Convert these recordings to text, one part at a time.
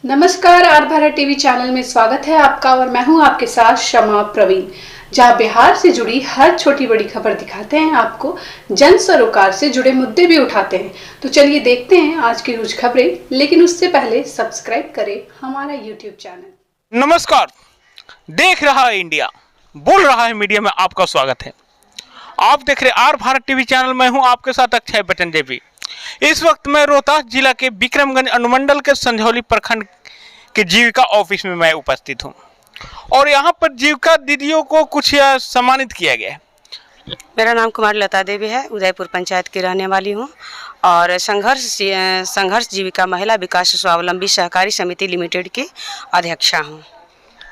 नमस्कार, are Bharat TV channel में स्वागत है आपका और मैं हूं आपके साथ शमा प्रवीण, जहां बिहार से जुड़ी हर छोटी बड़ी खबर दिखाते हैं आपको, जन सरोकार से जुड़े मुद्दे भी उठाते हैं। तो चलिए देखते हैं आज की कुछ खबरें, लेकिन उससे पहले सब्सक्राइब करें हमारा यूट्यूब चैनल। नमस्कार, देख रहा है इंडिया, बोल रहा है मीडिया में आपका स्वागत है। आप देख रहे आर भारत टीवी चैनल में हूं आपके साथ अक्षय बच्चन जेपी। इस वक्त मैं रोहतास जिला के विक्रमगंज अनुमंडल के संझौली प्रखंड के जीविका ऑफिस में मैं उपस्थित हूं और यहां पर जीविका दीदियों को कुछ सम्मानित किया गया है। मेरा नाम कुमारी लता देवी है, उदयपुर पंचायत की रहने वाली हूं और संघर्ष जीविका महिला विकास स्वावलंबी सहकारी समिति लिमिटेड की अध्यक्षा हूं।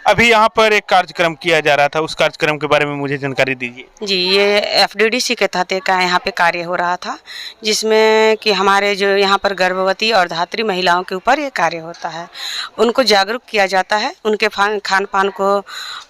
अभी यहाँ पर एक कार्यक्रम किया जा रहा था, उस कार्यक्रम के बारे में मुझे जानकारी दीजिए। जी, ये एफडीडीसी के तहत का यहाँ पे कार्य हो रहा था, जिसमें कि हमारे जो यहाँ पर गर्भवती और धात्री महिलाओं के ऊपर ये कार्य होता है। उनको जागरूक किया जाता है, उनके खान पान को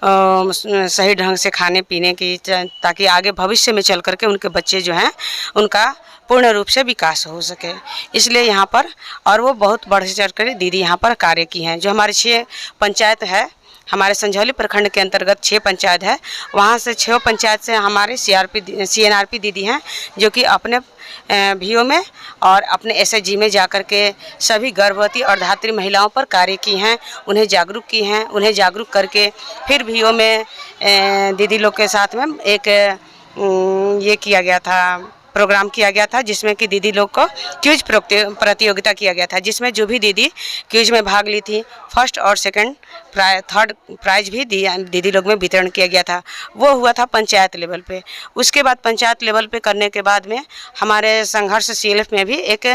सही ढंग से खाने पीने की, ताकि आगे भविष्य में चल करके उनके बच्चे जो हैं उनका पूर्ण रूप से विकास हो सके। इसलिए यहाँ पर, और वो बहुत बढ़ चढ़ कर दीदी यहाँ पर कार्य की हैं। जो हमारे 6 पंचायत है, हमारे संझौली प्रखंड के अंतर्गत 6 पंचायत है, वहाँ से 6 पंचायत से हमारे सीएनआरपी दीदी हैं, जो कि अपने भीओ में और अपने एसएचजी में जाकर के सभी गर्भवती और धात्री महिलाओं पर कार्य की हैं, उन्हें जागरूक की हैं। उन्हें जागरूक करके फिर भीओ में दीदी लोग के साथ में एक ये किया गया था, प्रोग्राम किया गया था, जिसमें कि दीदी लोग को क्विज प्रतियोगिता किया गया था, जिसमें जो भी दीदी क्विज में भाग ली थी, फर्स्ट और सेकंड थर्ड प्राइज भी दीदी लोग में वितरण किया गया था। वो हुआ था पंचायत लेवल पे। उसके बाद पंचायत लेवल पे करने के बाद में हमारे संघर्ष सीएलएफ में भी एक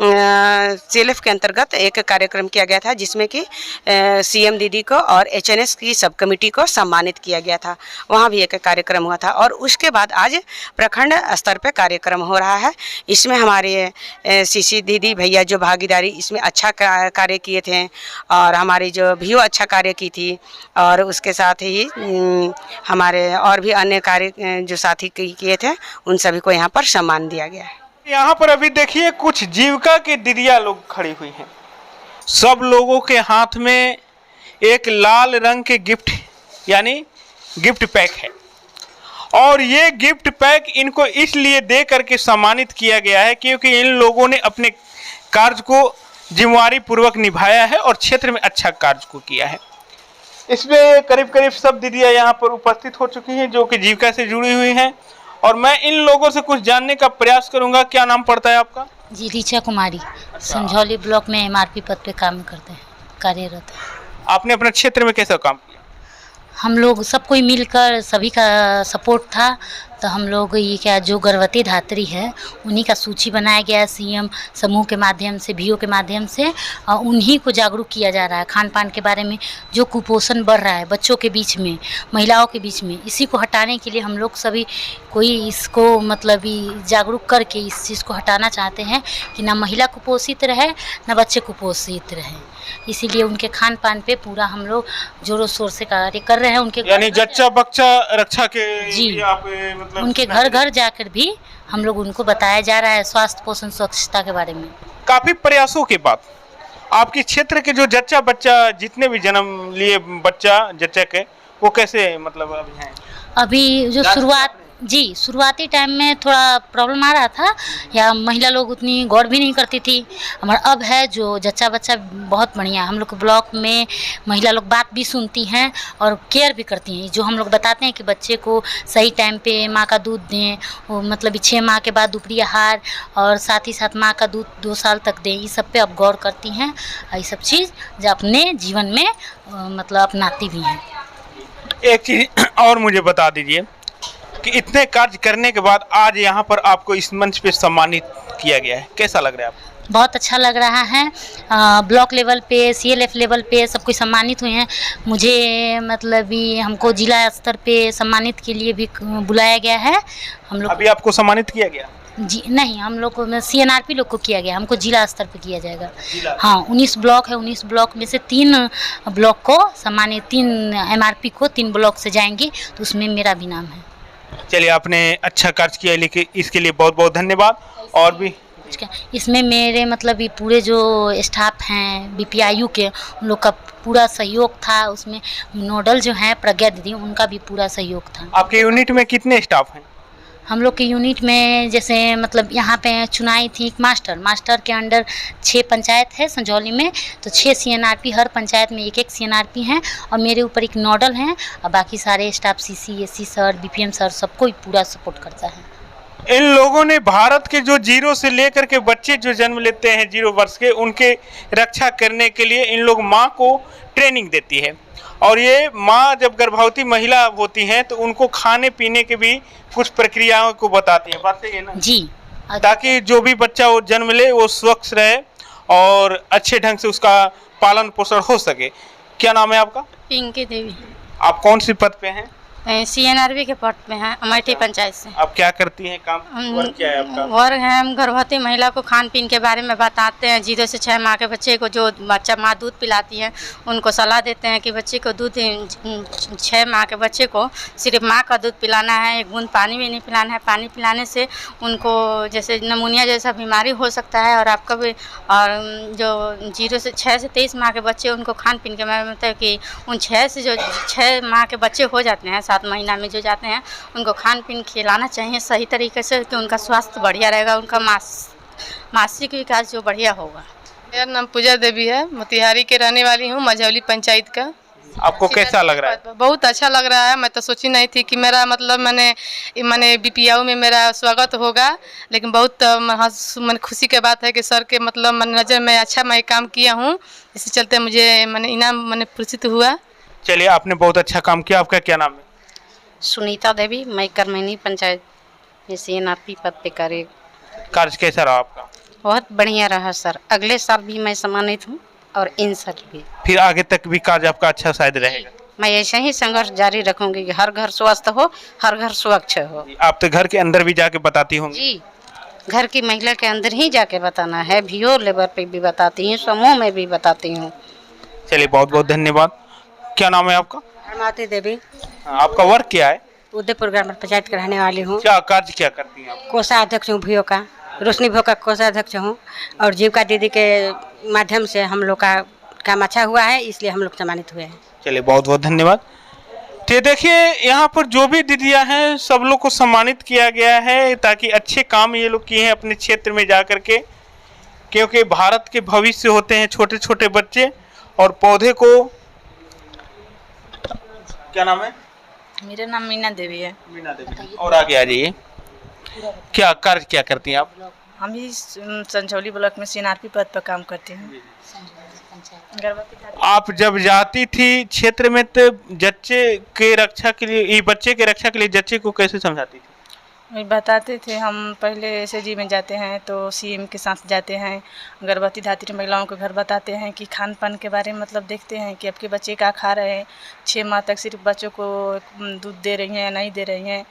सीएलएफ के अंतर्गत एक कार्यक्रम किया गया था, जिसमें कि सीएम दीदी को और एचएनएस की सब कमेटी को सम्मानित किया गया था। वहाँ भी एक कार्यक्रम हुआ था और उसके बाद आज प्रखंड स्तर पर कार्यक्रम हो रहा है। इसमें हमारे सीसी दीदी भैया जो भागीदारी इसमें अच्छा कार्य किए थे और हमारी जो भीओ अच्छा कार्य की थी, और उसके साथ ही हमारे और भी अन्य कार्य जो साथी किए थे, उन सभी को यहाँ पर सम्मान दिया गया है। यहाँ पर अभी देखिए कुछ जीविका की दीदियाँ लोग खड़ी हुई हैं। सब लोगों के हाथ में एक लाल रंग के गिफ्ट यानी गिफ्ट पैक है और ये गिफ्ट पैक इनको इसलिए दे करके सम्मानित किया गया है क्योंकि इन लोगों ने अपने कार्य को जिम्मेदारी पूर्वक निभाया है और क्षेत्र में अच्छा कार्य को किया है। इसमें करीब करीब सब दीदियाँ यहाँ पर उपस्थित हो चुकी हैं जो कि जीविका से जुड़ी हुई हैं और मैं इन लोगों से कुछ जानने का प्रयास करूँगा। क्या नाम पड़ता है आपका? जी, ऋचा कुमारी, संझौली ब्लॉक में एमआरपी पद पे काम करते हैं, कार्यरत है। आपने अपने क्षेत्र में कैसा काम किया? हम लोग सब कोई मिलकर, सभी का सपोर्ट था, तो हम लोग ये क्या जो गर्भवती धात्री है उन्हीं का सूची बनाया गया है सीएम समूह के माध्यम से, भीओ के माध्यम से, और उन्हीं को जागरूक किया जा रहा है खान पान के बारे में। जो कुपोषण बढ़ रहा है बच्चों के बीच में, महिलाओं के बीच में, इसी को हटाने के लिए हम लोग सभी कोई इसको मतलब जागरूक करके इस चीज़ को हटाना चाहते हैं कि ना महिला कुपोषित रहे ना बच्चे कुपोषित रहे। इसीलिए उनके खान पान पे पूरा हम लोग जोरों शोर से कार्य कर रहे हैं। उनके यानी जच्चा बच्चा रक्षा के जी, आप मतलब उनके घर घर जाकर भी हम लोग उनको बताया जा रहा है स्वास्थ्य पोषण स्वच्छता के बारे में। काफी प्रयासों के बाद आपके क्षेत्र के जो जच्चा बच्चा जितने भी जन्म लिए बच्चा जच्चा के, वो कैसे मतलब अभी हैं? अभी जो शुरुआती टाइम में थोड़ा प्रॉब्लम आ रहा था, या महिला लोग उतनी गौर भी नहीं करती थी। हमारा अब है जो जच्चा बच्चा बहुत बढ़िया, हम लोग के ब्लॉक में महिला लोग बात भी सुनती हैं और केयर भी करती हैं। जो हम लोग बताते हैं कि बच्चे को सही टाइम पे माँ का दूध दें, वो मतलब 6 माह के बाद दोपहरी आहार, और साथ ही साथ माँ का दूध 2 साल तक दें, इस सब पे अब गौर करती हैं। ये सब चीज़ जो अपने जीवन में मतलब अपनाती भी हैं। एक चीज़ और मुझे बता दीजिए कि इतने कार्य करने के बाद आज यहाँ पर आपको इस मंच पे सम्मानित किया गया है, कैसा लग रहा है आपको? बहुत अच्छा लग रहा है। ब्लॉक लेवल पे, सीएलएफ लेवल पे सब कोई सम्मानित हुए हैं। मुझे मतलब ये हमको जिला स्तर पे सम्मानित के लिए भी बुलाया गया है। हम लोग अभी आपको सम्मानित किया गया? जी नहीं, हम लोग को सीएनआरपी लोग को किया गया, हमको जिला स्तर पे किया जाएगा। हाँ, 19 ब्लॉक है, 19 ब्लॉक में से 3 ब्लॉक को सम्मानित, 3 एमआरपी को 3 ब्लॉक से जाएंगी, तो उसमें मेरा भी नाम है। चलिए, आपने अच्छा कार्य किया, लेकिन इसके लिए बहुत बहुत धन्यवाद। और भी इसमें मेरे मतलब ये पूरे जो स्टाफ हैं बीपीआईयू के, उन लोग का पूरा सहयोग था। उसमें नोडल जो हैं प्रज्ञा दीदी, उनका भी पूरा सहयोग था। आपके यूनिट में कितने स्टाफ हैं? हम लोग के यूनिट में जैसे मतलब यहाँ पे चुनाई थी एक मास्टर के अंडर 6 पंचायत है संजौली में, तो 6 सीएनआरपी, हर पंचायत में एक सीएनआरपी हैं और मेरे ऊपर एक नोडल हैं और बाकी सारे staff CC, SC sir, BPM sir सबको ही पूरा सपोर्ट करता है। इन लोगों ने भारत के जो 0 से लेकर के बच्चे जो जन्म लेते हैं 0 वर्ष के, उनके रक्षा करने के लिए इन लोग माँ को ट्रेनिंग देती है। और ये माँ जब गर्भवती महिला होती हैं तो उनको खाने पीने के भी कुछ प्रक्रियाओं को बताती हैं। बात सही है ना जी, ताकि जो भी बच्चा वो जन्म ले वो स्वच्छ रहे और अच्छे ढंग से उसका पालन पोषण हो सके। क्या नाम है आपका? पिंकी देवी। आप कौन सी पद पे हैं? सीएनआरबी के पद पे हैं, अमेठी पंचायत से। आप क्या करती हैं काम? वर्क क्या है आपका? वर्ग है, हम गर्भवती महिला को खान पीन के बारे में बताते हैं। 0 से 6 माह के बच्चे को, जो बच्चा माँ दूध पिलाती हैं, उनको सलाह देते हैं कि बच्चे को दूध 6 माह के बच्चे को सिर्फ माँ का दूध पिलाना है, एक बूंद पानी भी नहीं पिलाना है। पानी पिलाने से उनको जैसे नमूनिया जैसा बीमारी हो सकता है। और आपका भी, और जो 0 से 6 से 23 माह के बच्चे, उनको खान पीन के बारे में मतलब कि उन 6 माह के बच्चे हो जाते हैं, 7 महीना में जो जाते हैं, उनको खान पीन खिलाना चाहिए सही तरीके से, कि उनका स्वास्थ्य बढ़िया रहेगा, उनका मानसिक विकास जो बढ़िया होगा। मेरा नाम पूजा देवी है, मोतिहारी के रहने वाली हूँ, मझौली पंचायत का। आपको कैसा लग रहा है? बहुत अच्छा लग रहा है। मैं तो सोची नहीं थी कि मेरा मतलब मैंने बीपीआईयू में मेरा स्वागत होगा, लेकिन बहुत मन खुशी की बात है कि सर के मतलब नज़र में अच्छा मैं काम किया हूँ, इसी चलते मुझे इनाम पुरस्कृत हुआ। चलिए, आपने बहुत अच्छा काम किया। आपका क्या नाम है? सुनीता देवी, मैं करमैनी पंचायत में सीएनआरपी पद पे कार्य। कार्य कैसा रहा आपका? बहुत बढ़िया रहा सर। अगले साल भी मैं सम्मानित हूँ और इन साल भी। फिर आगे तक भी कार्य आपका अच्छा शायद रहेगा। मैं ऐसे ही संघर्ष जारी रखूंगी कि हर घर स्वस्थ हो, हर घर स्वच्छ हो। आप तो घर के अंदर भी जाके बताती होंगी? जी, घर की महिला के अंदर ही जाके बताना है, वीओ लेवल पे भी बताती हूँ, समूह में भी बताती हूँ। चलिए, बहुत बहुत धन्यवाद। क्या नाम है आपका? हरमाती देवी, आपका वर्क क्या है? उदयपुर ग्राम पंचायत के रहने वाली हूँ। क्या कार्य क्या करती हैं आप? कोषाध्यक्ष हूँ भियो का, रोशनी भियो का कोषाध्यक्ष हूँ। और जीविका दीदी के माध्यम से हम लोग का काम अच्छा हुआ है, इसलिए हम लोग सम्मानित हुए हैं। चलिए, बहुत बहुत धन्यवाद। तो देखिए, यहाँ पर जो भी दीदियाँ हैं सब लोग को सम्मानित किया गया है, ताकि अच्छे काम ये लोग किए हैं अपने क्षेत्र में जा कर के, क्योंकि भारत के भविष्य होते हैं छोटे छोटे बच्चे। और पौधे को, क्या नाम है? मेरा नाम मीना देवी है। मीना देवी। और आगे आ जाइए। क्या कार्य क्या करती हैं आप? हम भी संजौली ब्लॉक में सीएनआरपी पद पर काम करते हैं। आप जब जाती थी क्षेत्र में तो बच्चे के रक्षा के लिए जच्चे को कैसे समझाती थी? बताते थे। हम पहले एसएजी में जाते हैं तो सीएम के साथ जाते हैं, गर्भवती धात्री महिलाओं को घर बताते हैं कि खान पान के बारे में मतलब देखते हैं कि आपके बच्चे क्या खा रहे हैं, 6 माह तक सिर्फ बच्चों को दूध दे रही हैं, नहीं दे रही हैं,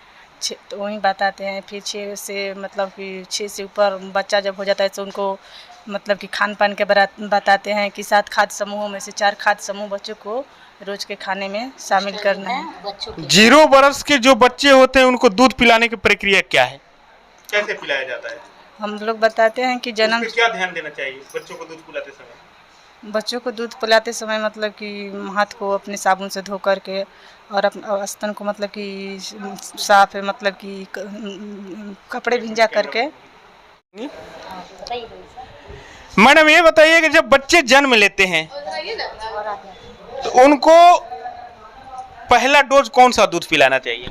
तो वहीं बताते हैं। फिर 6 से मतलब कि 6 से ऊपर बच्चा जब हो जाता है तो उनको मतलब कि खान पान के बताते हैं कि 7 खाद्य समूहों में से 4 खाद्य समूह बच्चों को रोज के खाने में शामिल करना है। 0 वर्ष के जो बच्चे होते हैं उनको दूध पिलाने की प्रक्रिया क्या है, कैसे पिलाया जाता है? हम लोग बताते हैं कि जन्म क्या ध्यान देना चाहिए बच्चों को दूध पिलाते समय? बच्चों को दूध पिलाते समय मतलब कि हाथ को अपने साबुन से धो करके और स्तन को मतलब कि साफ मतलब कि कपड़े भिंजा करके। मैडम, ये बताइए कि जब बच्चे जन्म लेते हैं तो उनको पहला डोज कौन सा दूध पिलाना चाहिए?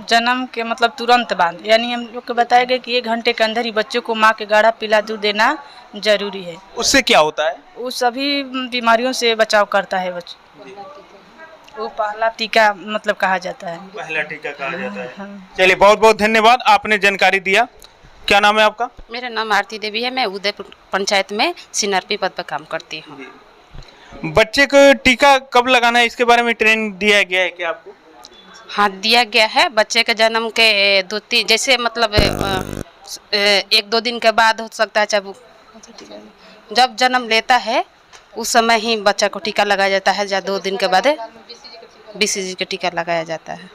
जन्म के मतलब तुरंत बाद, यानी हम लोग को बताया गया कि 1 घंटे के अंदर ही बच्चों को माँ के गाढ़ा पीला दूध देना जरूरी है। उससे क्या होता है? वो सभी बीमारियों से बचाव करता है बच्चों। वो पहला टीका मतलब कहा जाता है। पहला टीका कहा जाता है। चलिए, बहुत बहुत धन्यवाद, आपने जानकारी दिया। क्या नाम है आपका? मेरा नाम आरती देवी है, मैं उदयपुर पंचायत में सीएनआरपी पद पर काम करती हूँ। बच्चे को टीका कब लगाना है इसके बारे में ट्रेनिंग दिया गया है क्या आपको? हाँ, दिया गया है। बच्चे के जन्म के 2-3 जैसे मतलब 1-2 दिन के बाद हो सकता है, जब जन्म लेता है उस समय ही बच्चा को टीका लगाया जाता है, या 2 दिन के बाद BCG का टीका लगाया जाता है।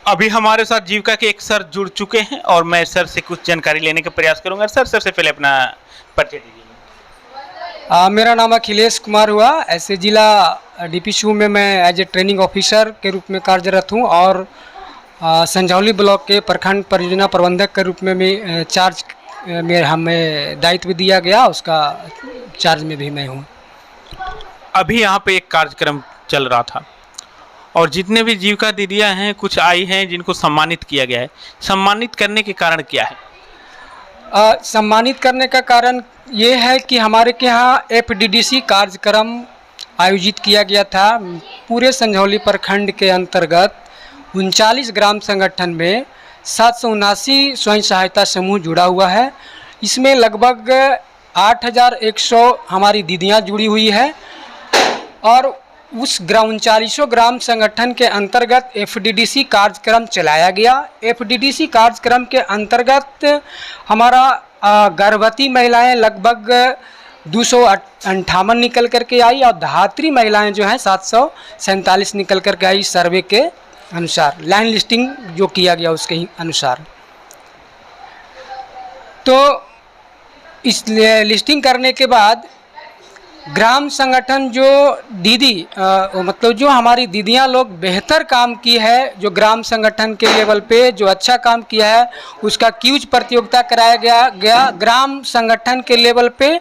अभी हमारे साथ जीविका के एक सर जुड़ चुके हैं और मैं सर से कुछ जानकारी लेने का प्रयास करूंगा। सर, सबसे पहले अपना परिचय दीजिए। मेरा नाम अखिलेश कुमार हुआ। ऐसे जिला डीपीसीयू में मैं एज ए ट्रेनिंग ऑफिसर के रूप में कार्यरत हूं और संझौली ब्लॉक के प्रखंड परियोजना प्रबंधक के रूप में भी चार्ज में हमें दायित्व दिया गया, उसका चार्ज में भी मैं हूं। अभी यहाँ पे एक कार्यक्रम चल रहा था और जितने भी जीविका दीदियाँ हैं कुछ आई हैं जिनको सम्मानित किया गया है। सम्मानित करने के कारण क्या है? सम्मानित करने का कारण ये है कि हमारे के यहाँ एफडीडीसी कार्यक्रम आयोजित किया गया था। पूरे संझौली प्रखंड के अंतर्गत 39 ग्राम संगठन में 779 स्वयं सहायता समूह जुड़ा हुआ है। इसमें लगभग 8100 हमारी दीदियाँ जुड़ी हुई है और उस 39 ग्राम संगठन के अंतर्गत एफडीडीसी कार्यक्रम चलाया गया। एफडीडीसी कार्यक्रम के अंतर्गत हमारा गर्भवती महिलाएं लगभग 258 निकल करके आई और धात्री महिलाएं जो हैं 747 निकल करके आई। सर्वे के अनुसार लाइन लिस्टिंग जो किया गया उसके अनुसार। तो इस लिस्टिंग करने के बाद ग्राम संगठन जो दीदी मतलब जो हमारी दीदियां लोग बेहतर काम की है, जो ग्राम संगठन के लेवल पे जो अच्छा काम किया है उसका क्यूज प्रतियोगिता कराया गया ग्राम संगठन के लेवल पे।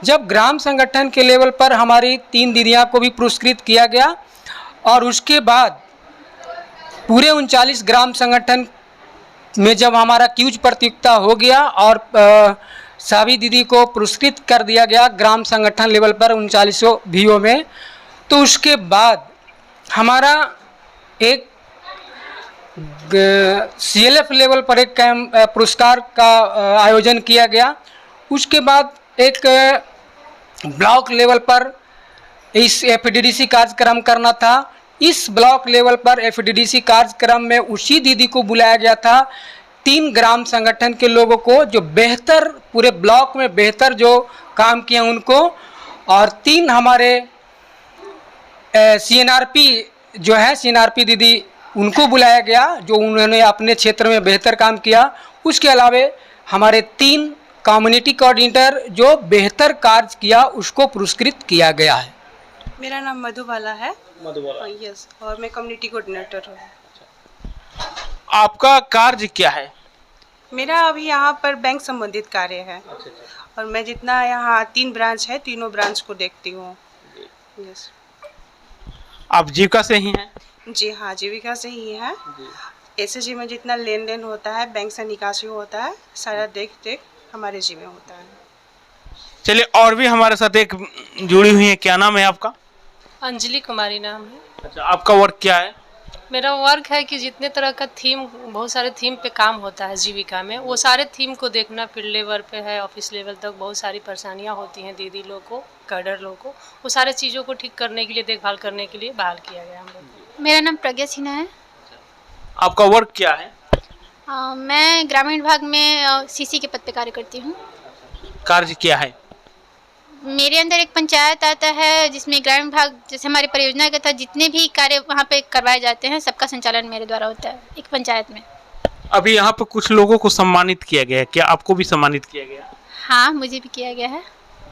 जब ग्राम संगठन के लेवल पर हमारी 3 दीदियां को भी पुरस्कृत किया गया और उसके बाद पूरे 39 ग्राम संगठन में जब हमारा क्यूज प्रतियोगिता हो गया और सभी दीदी को पुरस्कृत कर दिया गया ग्राम संगठन लेवल पर 39 VO में, तो उसके बाद हमारा एक CLF लेवल पर एक पुरस्कार का आयोजन किया गया। उसके बाद एक ब्लॉक लेवल पर इस एफडीडीसी कार्यक्रम करना था। इस ब्लॉक लेवल पर एफडीडीसी कार्यक्रम में उसी दीदी को बुलाया गया था। 3 ग्राम संगठन के लोगों को जो बेहतर पूरे ब्लॉक में बेहतर जो काम किए उनको, और 3 हमारे CNRP जो है CNRP दीदी उनको बुलाया गया जो उन्होंने अपने क्षेत्र में बेहतर काम किया। उसके अलावा हमारे 3 कम्युनिटी कोऑर्डिनेटर जो बेहतर कार्य किया उसको पुरस्कृत किया गया है। मेरा नाम मधुबाला है। यस, और मैं कम्युनिटी कोऑर्डिनेटर हूँ। आपका कार्य क्या है? मेरा अभी यहाँ पर बैंक संबंधित कार्य है। और मैं जितना यहाँ 3 ब्रांच है, तीनों ब्रांच को देखती हूँ। यस। आप जीविका से ही हैं? जी हाँ, जीविका से ही है। SSG में जितना लेन देन होता है, बैंक से निकासी होता है, सारा देख हमारे जी में होता है। चलिए, और भी हमारे साथ एक जुड़ी हुई है। क्या नाम है आपका? अंजलि कुमारी नाम है। अच्छा, आपका वर्क क्या है? मेरा वर्क है कि जितने तरह का थीम, बहुत सारे थीम पे काम होता है जीविका में, वो सारे थीम को देखना। फील्ड लेवल पे है, ऑफिस लेवल तक बहुत सारी परेशानियां होती हैं दीदी लोग को, कैडर लोग को, वो सारे चीज़ों को ठीक करने के लिए, देखभाल करने के लिए बहाल किया गया हम लोग। मेरा नाम प्रज्ञा सिन्हा है। आपका वर्क क्या है? मैं ग्रामीण भाग में CC के पद पे कार्य करती हूँ। कार्य क्या है? मेरे अंदर एक पंचायत आता है जिसमें ग्रामीण भाग, जैसे हमारी परियोजना के तहत जितने भी कार्य वहाँ पे करवाए जाते हैं सबका संचालन मेरे द्वारा होता है एक पंचायत में। अभी यहाँ पर कुछ लोगों को सम्मानित किया गया है, क्या आपको भी सम्मानित किया गया? हाँ, मुझे भी किया गया है।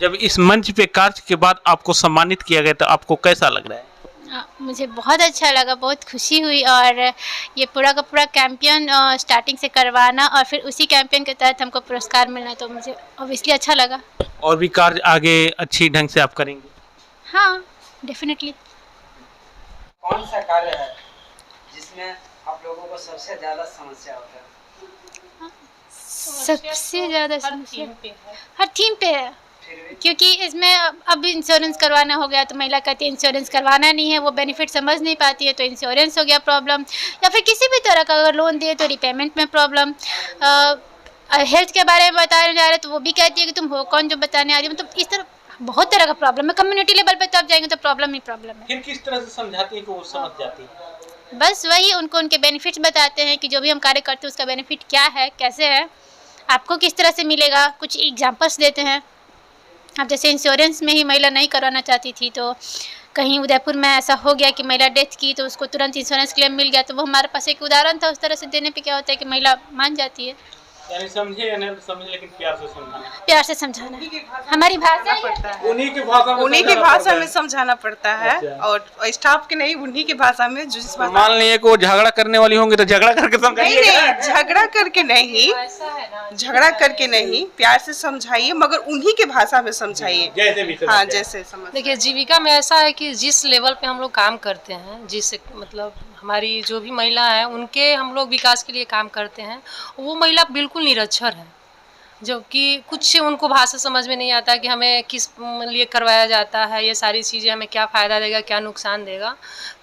जब इस मंच पे कार्य के बाद आपको सम्मानित किया गया तो आपको कैसा लग रहा है? मुझे बहुत अच्छा लगा, बहुत खुशी हुई। और ये पूरा का पूरा कैंपेन स्टार्टिंग से करवाना और फिर उसी कैंपेन के तहत हमको पुरस्कार मिलना, तो मुझे ऑब्वियसली अच्छा लगा। और भी कार्य आगे अच्छी ढंग से आप करेंगे? हाँ, डेफिनेटली। कौन सा कार्य है जिसमें आप लोगों को सबसे ज़्यादा समस्या होता है? सबसे ज़्यादा समस्या हर थीम पे है, क्योंकि इसमें अब इंश्योरेंस करवाना हो गया तो महिला कहती है इंश्योरेंस करवाना नहीं है, वो बेनिफिट समझ नहीं पाती है तो इंश्योरेंस हो गया प्रॉब्लम, या फिर किसी भी तरह का अगर लोन दिए तो रिपेमेंट में प्रॉब्लम। हेल्थ के बारे में बताने जा रहे तो वो भी कहती है कि तुम हो कौन जो बताने आ रही हो। मतलब इस तरह बहुत तरह का प्रॉब्लम है। कम्युनिटी लेवल पे तब जाएंगे तो प्रॉब्लम ही प्रॉब्लम है। फिर किस तरह से समझाती है कि वो समझ जाती है? बस वही उनको उनके बेनिफिट्स बताते हैं कि जो भी हम कार्य करते हैं उसका बेनिफिट क्या है, कैसे है, आपको किस तरह से मिलेगा, कुछ एग्जाम्पल्स देते हैं। अब जैसे इंश्योरेंस में ही महिला नहीं करवाना चाहती थी तो कहीं उदयपुर में ऐसा हो गया कि महिला डेथ की तो उसको तुरंत इंश्योरेंस क्लेम मिल गया, तो वो हमारे पास एक उदाहरण था। उस तरह से देने पे क्या होता है कि महिला मान जाती है। यानी समझे या नहीं समझे, लेकिन प्यार से समझाना, प्यार से समझाना हमारी भाषा पड़ता है, उन्हीं की भाषा में उन्हीं की भाषा में समझाना पड़ता है। और स्टाफ के नहीं, उन्हीं की भाषा में जो जिस भाषा। मान लिए को झगड़ा करने वाली होंगी तो झगड़ा करके नहीं समझाइए। नहीं, झगड़ा करके नहीं, झगड़ा करके नहीं, प्यार से समझाइए, मगर उन्हीं के भाषा में समझाइए, जैसे भी हाँ जैसे समझ। देखिए, जीविका में ऐसा है कि जिस लेवल पे हम लोग काम करते हैं, जिस मतलब हमारी जो भी महिला है उनके हम लोग विकास के लिए काम करते हैं, वो महिला बिल्कुल निरक्षर है, जबकि कुछ उनको भाषा समझ में नहीं आता कि हमें किस लिए करवाया जाता है, ये सारी चीज़ें हमें क्या फ़ायदा देगा, क्या नुकसान देगा।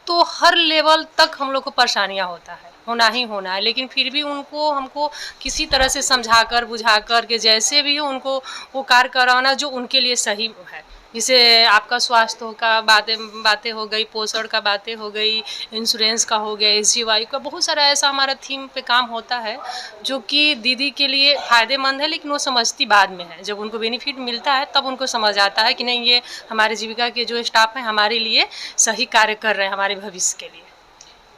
तो हर लेवल तक हम लोग को परेशानियाँ होता है, होना ही होना है, लेकिन फिर भी उनको हमको किसी तरह से समझा कर बुझा कर के जैसे भी हो उनको वो कार्य कराना जो उनके लिए सही है। जैसे आपका स्वास्थ्य का बातें हो गई, पोषण का बातें हो गई, इंश्योरेंस का हो गया, SGY का, बहुत सारा ऐसा हमारा थीम पे काम होता है जो कि दीदी के लिए फ़ायदेमंद है, लेकिन वो समझती बाद में है। जब उनको बेनिफिट मिलता है तब उनको समझ आता है कि नहीं, ये हमारे जीविका के जो स्टाफ हैं हमारे लिए सही कार्य कर रहे हैं, हमारे भविष्य के लिए।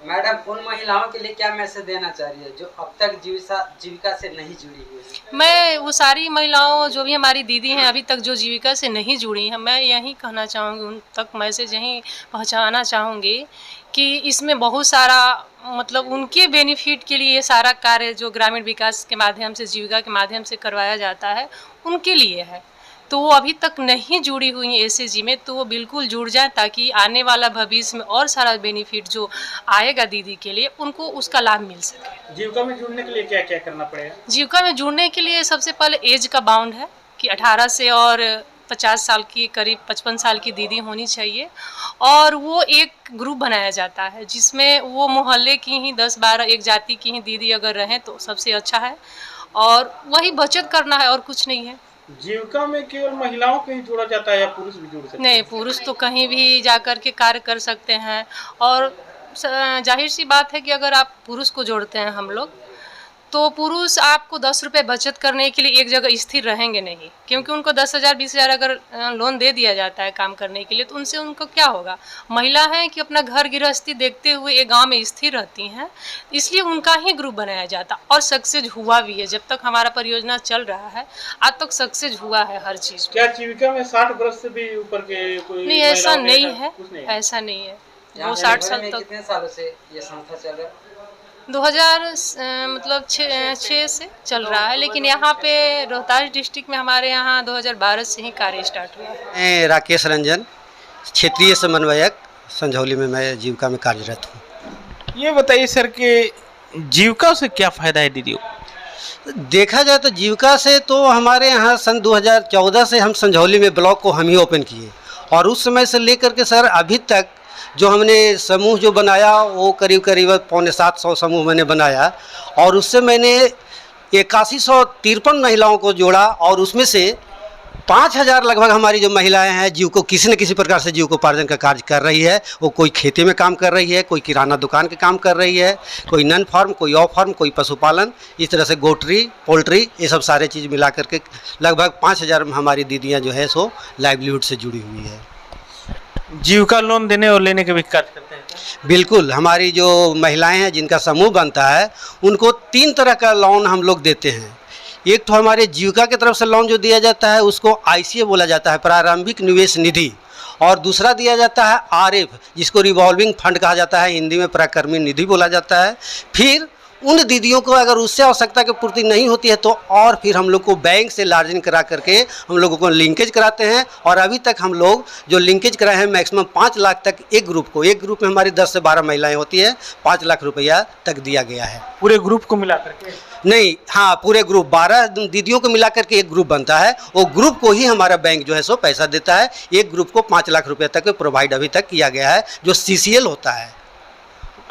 मैडम, उन महिलाओं के लिए क्या मैसेज देना चाह रही है जो अब तक जीविका से नहीं जुड़ी हुई है? मैं वो सारी महिलाओं जो भी हमारी दीदी हैं अभी तक जो जीविका से नहीं जुड़ी हैं, मैं यही कहना चाहूँगी, उन तक मैसेज यही पहुँचाना चाहूँगी कि इसमें बहुत सारा मतलब उनके बेनिफिट के लिए ये सारा कार्य जो ग्रामीण विकास के माध्यम से, जीविका के माध्यम से करवाया जाता है, उनके लिए है। तो वो अभी तक नहीं जुड़ी हुई हैं SAG में, तो वो बिल्कुल जुड़ जाए ताकि आने वाला भविष्य में और सारा बेनिफिट जो आएगा दीदी के लिए उनको उसका लाभ मिल सके। जीविका में जुड़ने के लिए क्या क्या करना पड़ेगा? जीविका में जुड़ने के लिए सबसे पहले एज का बाउंड है कि 18 से और 50 साल की, करीब 55 साल की दीदी होनी चाहिए, और वो एक ग्रुप बनाया जाता है जिसमें वो मोहल्ले की ही 10-12 एक जाति की ही दीदी अगर रहें तो सबसे अच्छा है, और वही बचत करना है और कुछ नहीं है। जीविका में केवल महिलाओं को ही जोड़ा जाता है या पुरुष भी जुड़ सकते हैं? नहीं, पुरुष तो कहीं भी जाकर के कार्य कर सकते हैं, और जाहिर सी बात है कि अगर आप पुरुष को जोड़ते हैं हम लोग, तो पुरुष आपको 10 रुपये बचत करने के लिए एक जगह स्थिर रहेंगे नहीं, क्योंकि उनको 10,000 20,000 अगर लोन दे दिया जाता है काम करने के लिए, तो उनसे उनको क्या होगा। महिला है कि अपना घर गृहस्थी देखते हुए एक गांव में स्थिर रहती हैं, इसलिए उनका ही ग्रुप बनाया जाता, और सक्सेस हुआ भी है। जब तक हमारा परियोजना चल रहा है आज तक सक्सेस हुआ है हर चीज़। क्या जीविका में 60 वर्ष से भी ऊपर के कोई? नहीं, ऐसा नहीं है, ऐसा नहीं है। वो 60 साल तक। कितने सालों से ये संस्था चल रहा है? 2006 से चल रहा है, लेकिन यहाँ पे रोहतास डिस्ट्रिक्ट में हमारे यहाँ 2012 से ही कार्य स्टार्ट हुआ है। मैं राकेश रंजन, क्षेत्रीय समन्वयक, संझौली में मैं जीविका में कार्यरत हूँ। ये बताइए सर कि जीविका से क्या फ़ायदा है दीदियों? देखा जाए तो जीविका से तो हमारे यहाँ सन 2014 से हम संझौली में ब्लॉक को हम ही ओपन किए, और उस समय से लेकर के सर अभी तक जो हमने समूह जो बनाया वो करीब 750 समूह मैंने बनाया, और उससे मैंने 8153 महिलाओं को जोड़ा, और उसमें से 5000 लगभग हमारी जो महिलाएं हैं जीव को किसी न किसी प्रकार से जीविकोपार्जन का कार्य कर रही है। वो कोई खेती में काम कर रही है, कोई किराना दुकान के काम कर रही है, कोई नन फार्म, कोई ऑफ फार्म, कोई पशुपालन, इस तरह से गोट्री, पोल्ट्री, ये सब सारे चीज़ मिला करके लगभग 5000 हमारी दीदियाँ जो है सो लाइवलीहुड से जुड़ी हुई है। जीविका लोन देने और लेने के भी कार्य करते हैं? बिल्कुल, हमारी जो महिलाएं हैं जिनका समूह बनता है उनको 3 तरह का लोन हम लोग देते हैं। एक तो हमारे जीविका की तरफ से लोन जो दिया जाता है उसको ICA बोला जाता है, प्रारंभिक निवेश निधि, और दूसरा दिया जाता है RF जिसको रिवॉल्विंग फंड कहा जाता है, हिंदी में प्राकर्मी निधि बोला जाता है। फिर उन दीदियों को अगर उससे आवश्यकता की पूर्ति नहीं होती है तो और फिर हम लोग को बैंक से लार्जिंग करा करके हम लोगों को लिंकेज कराते हैं, और अभी तक हम लोग जो लिंकेज कराए हैं मैक्सिमम 5 लाख तक एक ग्रुप में हमारी 10 से 12 महिलाएं होती है, 5 लाख रुपया तक दिया गया है। पूरे ग्रुप को मिला करके? नहीं, हाँ, पूरे ग्रुप 12 दीदियों को मिला करके एक ग्रुप बनता है, वो ग्रुप को ही हमारा बैंक जो है सो पैसा देता है। एक ग्रुप को 5 लाख रुपये तक प्रोवाइड अभी तक किया गया है, जो CCL होता है।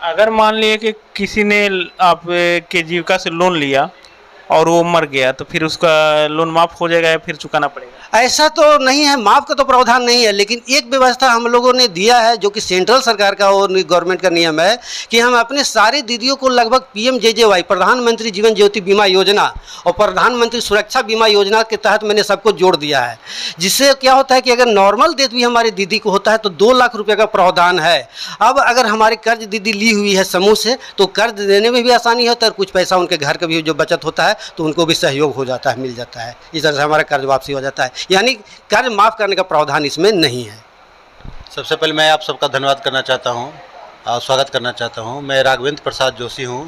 अगर मान लिए कि किसी ने आप के जीविका से लोन लिया और वो मर गया तो फिर उसका लोन माफ हो जाएगा या फिर चुकाना पड़ेगा? ऐसा तो नहीं है, माफ़ का तो प्रावधान नहीं है, लेकिन एक व्यवस्था हम लोगों ने दिया है जो कि सेंट्रल सरकार का और गवर्नमेंट का नियम है कि हम अपने सारे दीदियों को लगभग PMJJY प्रधानमंत्री जीवन ज्योति बीमा योजना और प्रधानमंत्री सुरक्षा बीमा योजना के तहत मैंने सबको जोड़ दिया है, जिससे क्या होता है कि अगर नॉर्मल डेथ भी हमारी दीदी को होता है तो 2 लाख रुपये का प्रावधान है। अब अगर हमारी कर्ज दीदी ली हुई है समूह से तो कर्ज देने में भी आसानी होता है और कुछ पैसा उनके घर का भी जो बचत होता है तो उनको भी सहयोग हो जाता है, मिल जाता है। इस तरह से हमारा कर्ज वापसी हो जाता है, यानी कर्ज माफ़ करने का प्रावधान इसमें नहीं है। सबसे पहले मैं आप सबका धन्यवाद करना चाहता हूं और स्वागत करना चाहता हूं। मैं राघवेंद्र प्रसाद जोशी हूं,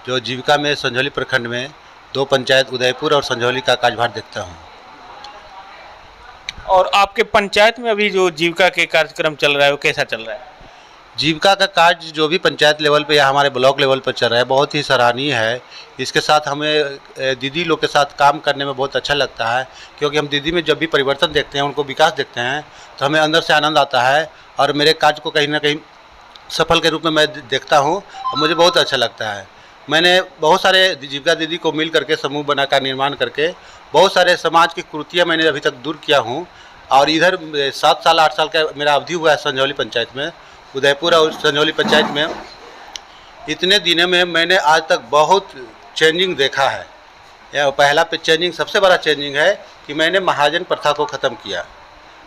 जो जीविका में संझौली प्रखंड में 2 पंचायत उदयपुर और संझौली का कार्यभार देखता हूं। और आपके पंचायत में अभी जो जीविका के कार्यक्रम चल रहा है वो कैसा चल रहा है? जीविका का कार्य जो भी पंचायत लेवल पे या हमारे ब्लॉक लेवल पर चल रहा है बहुत ही सराहनीय है। इसके साथ हमें दीदी लोग के साथ काम करने में बहुत अच्छा लगता है, क्योंकि हम दीदी में जब भी परिवर्तन देखते हैं, उनको विकास देखते हैं तो हमें अंदर से आनंद आता है और मेरे कार्य को कहीं ना कहीं सफल के रूप में मैं देखता हूँ और मुझे बहुत अच्छा लगता है। मैंने बहुत सारे जीविका दीदी को मिल करके समूह बनाकर निर्माण करके बहुत सारे समाज की कुरीतियाँ मैंने अभी तक दूर किया हूँ। और इधर 7 साल 8 साल का मेरा अवधि हुआ है संझौली पंचायत में, उदयपुर और संझौली पंचायत में। इतने दिनों में मैंने आज तक बहुत चेंजिंग देखा है। यह पहला चेंजिंग, सबसे बड़ा चेंजिंग है कि मैंने महाजन प्रथा को ख़त्म किया।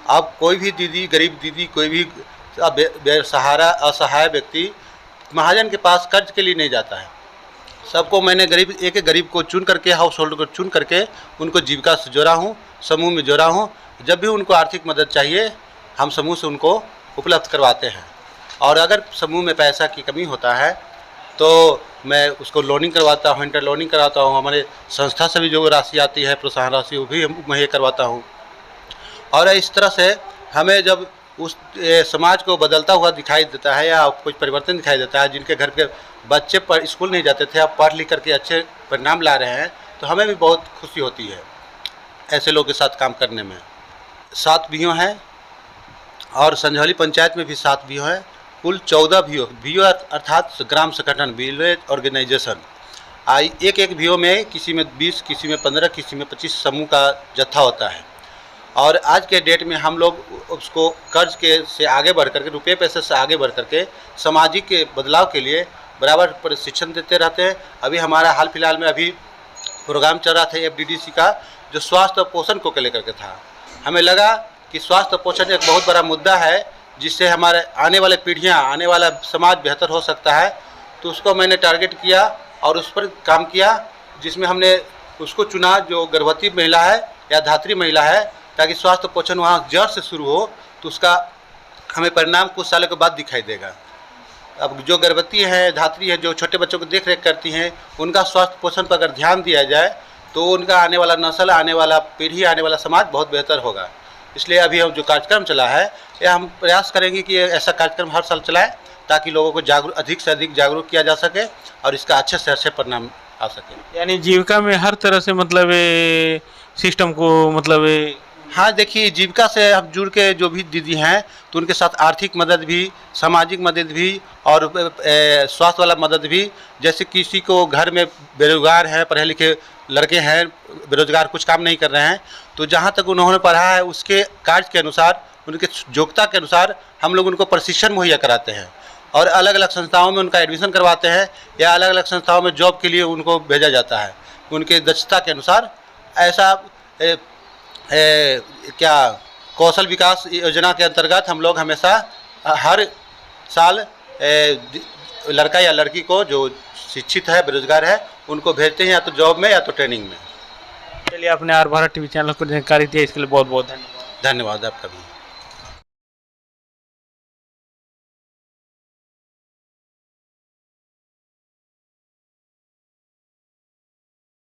अब कोई भी दीदी, गरीब दीदी, कोई भी बेसहारा असहाय व्यक्ति महाजन के पास कर्ज के लिए नहीं जाता है। सबको मैंने एक गरीब को चुन करके, हाउस होल्ड को चुन करके उनको जीविका से जोड़ा हूँ, समूह में जोड़ा हूँ। जब भी उनको आर्थिक मदद चाहिए हम समूह से उनको उपलब्ध करवाते हैं। और अगर समूह में पैसा की कमी होता है तो मैं उसको लोनिंग करवाता हूँ, इंटर लोनिंग कराता हूँ। हमारे संस्था से भी जो राशि आती है, प्रोत्साहन राशि, वो भी मुहैया करवाता हूँ। और इस तरह से हमें जब उस समाज को बदलता हुआ दिखाई देता है या कुछ परिवर्तन दिखाई देता है, जिनके घर के बच्चे पर स्कूल नहीं जाते थे, अब पढ़ लिख करके अच्छे परिणाम ला रहे हैं, तो हमें भी बहुत खुशी होती है ऐसे लोगों के साथ काम करने में। 7 बीओ हैं और संझौली पंचायत में भी 7 बीओ हैं। कुल 14 बीओ अर्थात ग्राम संगठन, विलेज ऑर्गेनाइजेशन। एक बीओ में किसी में 20, किसी में 15, किसी में 25 समूह का जत्था होता है। और आज के डेट में हम लोग उसको कर्ज के से आगे बढ़ करके, रुपये पैसे से आगे बढ़ करके सामाजिक बदलाव के लिए बराबर प्रशिक्षण देते रहते हैं। अभी हमारा हाल फिलहाल में अभी प्रोग्राम चल रहा था FDDC का, जो स्वास्थ्य और पोषण को लेकर के था। हमें लगा कि स्वास्थ्य और पोषण एक बहुत बड़ा मुद्दा है, जिससे हमारे आने वाले पीढ़ियाँ, आने वाला समाज बेहतर हो सकता है। तो उसको मैंने टारगेट किया और उस पर काम किया, जिसमें हमने उसको चुना जो गर्भवती महिला है या धात्री महिला है, ताकि स्वास्थ्य पोषण वहाँ जड़ से शुरू हो तो उसका हमें परिणाम कुछ सालों के बाद दिखाई देगा। अब जो गर्भवती है, धात्री है, जो छोटे बच्चों को देख रेख करती हैं, उनका स्वास्थ्य पोषण पर अगर ध्यान दिया जाए तो उनका आने वाला नस्ल, आने वाला पीढ़ी, आने वाला समाज बहुत बेहतर होगा। इसलिए अभी हम जो कार्यक्रम चला है, यह हम प्रयास करेंगे कि ऐसा कार्यक्रम हर साल चलाएं, ताकि लोगों को अधिक से अधिक जागरूक किया जा सके और इसका अच्छे से अच्छे परिणाम आ सके। यानी जीविका में हर तरह से मतलब सिस्टम को मतलब हाँ, देखिए, जीविका से हम जुड़ के जो भी दीदी हैं तो उनके साथ आर्थिक मदद भी, सामाजिक मदद भी और स्वास्थ्य वाला मदद भी। जैसे किसी को घर में बेरोजगार है, पढ़े लिखे लड़के हैं बेरोजगार, कुछ काम नहीं कर रहे हैं, तो जहाँ तक उन्होंने पढ़ा है उसके कार्य के अनुसार, उनके योग्यता के अनुसार हम लोग उनको प्रशिक्षण मुहैया कराते हैं और अलग अलग संस्थाओं में उनका एडमिशन करवाते हैं या अलग अलग संस्थाओं में जॉब के लिए उनको भेजा जाता है उनके दक्षता के अनुसार। ऐसा क्या कौशल विकास योजना के अंतर्गत हम लोग हमेशा हर साल लड़का या लड़की को जो शिक्षित है, बेरोजगार है, उनको भेजते हैं या तो जॉब में या तो ट्रेनिंग में। चलिए, आपने आर भारत टीवी चैनल को जानकारी दी, इसके लिए बहुत बहुत धन्यवाद। धन्यवाद आपका भी।